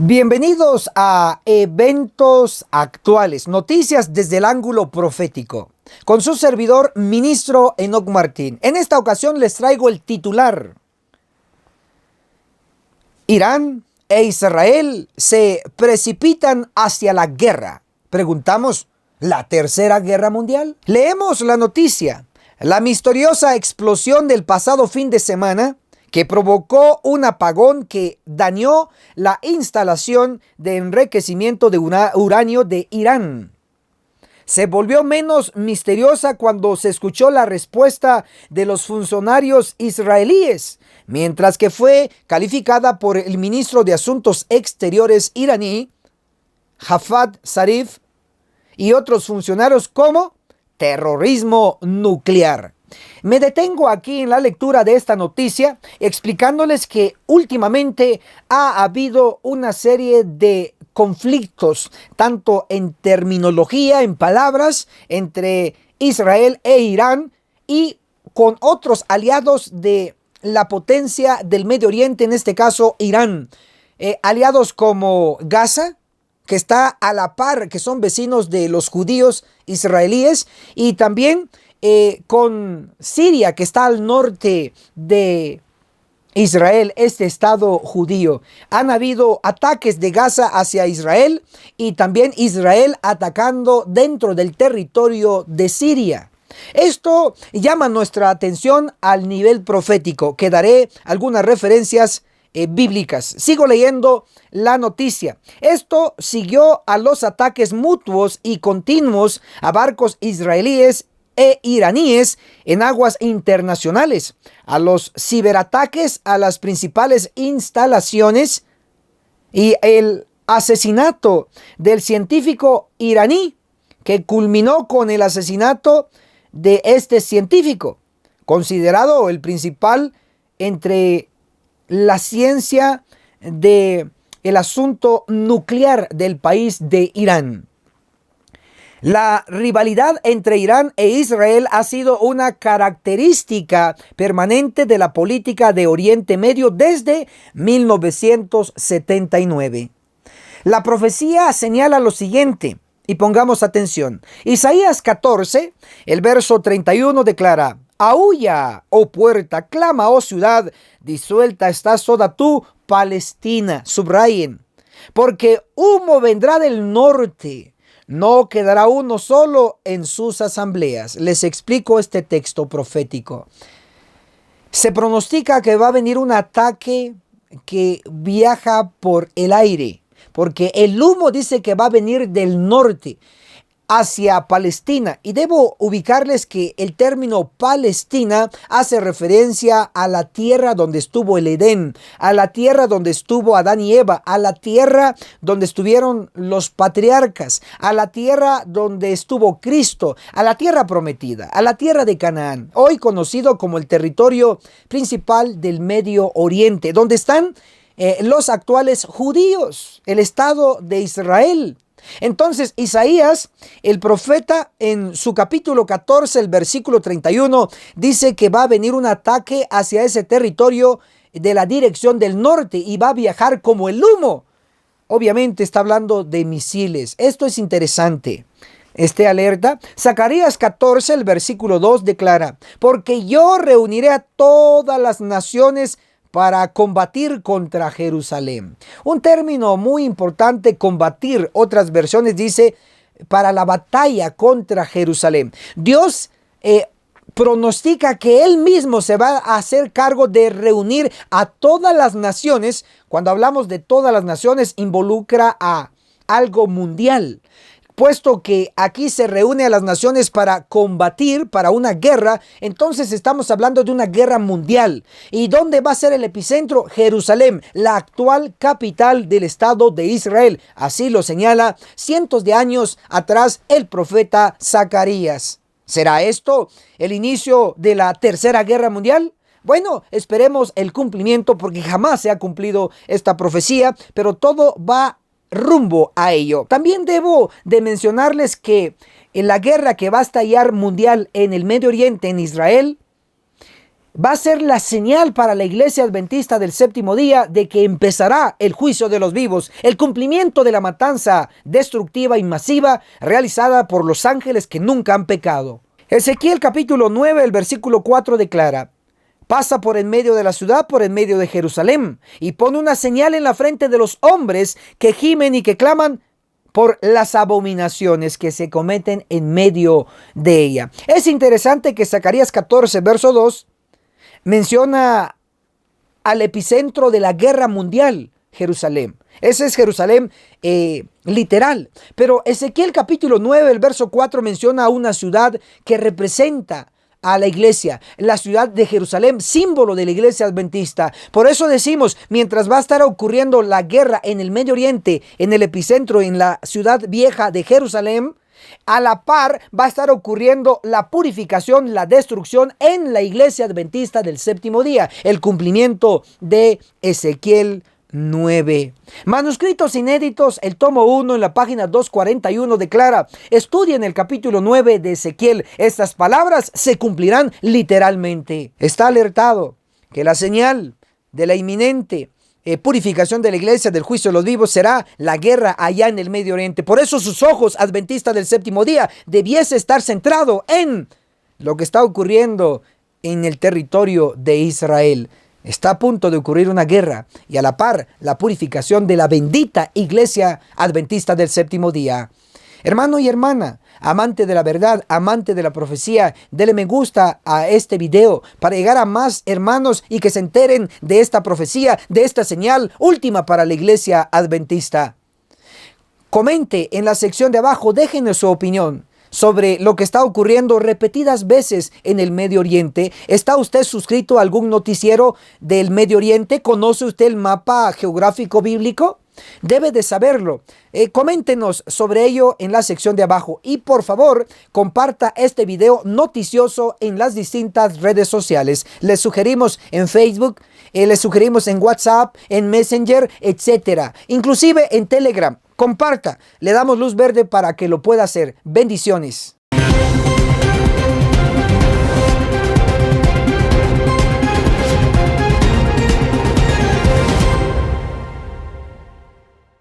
Bienvenidos a Eventos Actuales, noticias desde el ángulo profético, con su servidor, ministro Enoc Martín. En esta ocasión les traigo el titular: Irán e Israel se precipitan hacia la guerra. Preguntamos, ¿la tercera guerra mundial? Leemos la noticia: la misteriosa explosión del pasado fin de semana que provocó un apagón que dañó la instalación de enriquecimiento de uranio de Irán. Se volvió menos misteriosa cuando se escuchó la respuesta de los funcionarios israelíes, mientras que fue calificada por el ministro de Asuntos Exteriores iraní, Javad Zarif, y otros funcionarios como terrorismo nuclear. Me detengo aquí en la lectura de esta noticia explicándoles que últimamente ha habido una serie de conflictos, tanto en terminología, en palabras, entre Israel e Irán y con otros aliados de la potencia del Medio Oriente, en este caso Irán, aliados como Gaza, que está a la par, que son vecinos de los judíos israelíes, y también con Siria, que está al norte de Israel, este estado judío. Han habido ataques de Gaza hacia Israel y también Israel atacando dentro del territorio de Siria. Esto llama nuestra atención al nivel profético, que daré algunas referencias bíblicas. Sigo leyendo la noticia. Esto siguió a los ataques mutuos y continuos a barcos israelíes e iraníes en aguas internacionales, a los ciberataques a las principales instalaciones y el asesinato del científico iraní, que culminó con el asesinato de este científico, considerado el principal entre la ciencia del asunto nuclear del país de Irán. La rivalidad entre Irán e Israel ha sido una característica permanente de la política de Oriente Medio desde 1979. La profecía señala lo siguiente, y pongamos atención. Isaías 14, el verso 31 declara: «Aúlla, oh puerta, clama, oh ciudad, disuelta estás toda tú, Palestina». Subrayen: «Porque humo vendrá del norte, no quedará uno solo en sus asambleas». Les explico este texto profético. Se pronostica que va a venir un ataque que viaja por el aire, porque el humo dice que va a venir del norte hacia Palestina. Y debo ubicarles que el término Palestina hace referencia a la tierra donde estuvo el Edén, a la tierra donde estuvo Adán y Eva, a la tierra donde estuvieron los patriarcas, a la tierra donde estuvo Cristo, a la tierra prometida, a la tierra de Canaán, hoy conocido como el territorio principal del Medio Oriente, donde están los actuales judíos, el Estado de Israel. Entonces Isaías, el profeta, en su capítulo 14, el versículo 31, dice que va a venir un ataque hacia ese territorio de la dirección del norte y va a viajar como el humo. Obviamente está hablando de misiles. Esto es interesante. Esté alerta. Zacarías 14, el versículo 2 declara: «Porque yo reuniré a todas las naciones para combatir contra Jerusalén». Un término muy importante, combatir. Otras versiones dice para la batalla contra Jerusalén. Dios pronostica que Él mismo se va a hacer cargo de reunir a todas las naciones. Cuando hablamos de todas las naciones, involucra a algo mundial, puesto que aquí se reúne a las naciones para combatir, para una guerra. Entonces estamos hablando de una guerra mundial. ¿Y dónde va a ser el epicentro? Jerusalén, la actual capital del Estado de Israel. Así lo señala cientos de años atrás el profeta Zacarías. ¿Será esto el inicio de la tercera guerra mundial? Bueno, esperemos el cumplimiento, porque jamás se ha cumplido esta profecía, pero todo va rumbo a ello. También debo de mencionarles que en la guerra que va a estallar mundial en el Medio Oriente, en Israel, va a ser la señal para la iglesia adventista del séptimo día de que empezará el juicio de los vivos, el cumplimiento de la matanza destructiva y masiva realizada por los ángeles que nunca han pecado. Ezequiel capítulo 9, el versículo 4 declara: pasa por en medio de la ciudad, por en medio de Jerusalén, y pone una señal en la frente de los hombres que gimen y que claman por las abominaciones que se cometen en medio de ella. Es interesante que Zacarías 14, verso 2, menciona al epicentro de la guerra mundial, Jerusalén. Ese es Jerusalén literal. Pero Ezequiel capítulo 9, el verso 4 menciona a una ciudad que representa a la iglesia, la ciudad de Jerusalén, símbolo de la iglesia adventista. Por eso decimos, mientras va a estar ocurriendo la guerra en el Medio Oriente, en el epicentro, en la ciudad vieja de Jerusalén, a la par va a estar ocurriendo la purificación, la destrucción en la iglesia adventista del séptimo día, el cumplimiento de Ezequiel 9. Manuscritos inéditos, el tomo 1 en la página 241 declara: estudien el capítulo 9 de Ezequiel, estas palabras se cumplirán literalmente. Está alertado que la señal de la inminente purificación de la iglesia del juicio de los vivos será la guerra allá en el Medio Oriente. Por eso sus ojos, adventistas del séptimo día, debiese estar centrado en lo que está ocurriendo en el territorio de Israel. Está a punto de ocurrir una guerra y a la par la purificación de la bendita iglesia adventista del séptimo día. Hermano y hermana, amante de la verdad, amante de la profecía, dele me gusta a este video para llegar a más hermanos y que se enteren de esta profecía, de esta señal última para la iglesia adventista. Comente en la sección de abajo, déjenos su opinión sobre lo que está ocurriendo repetidas veces en el Medio Oriente. ¿Está usted suscrito a algún noticiero del Medio Oriente? ¿Conoce usted el mapa geográfico bíblico? Debe de saberlo. Coméntenos sobre ello en la sección de abajo y por favor comparta este video noticioso en las distintas redes sociales. Les sugerimos en Facebook, les sugerimos en WhatsApp, en Messenger, etcétera, inclusive en Telegram. Comparta, le damos luz verde para que lo pueda hacer. Bendiciones.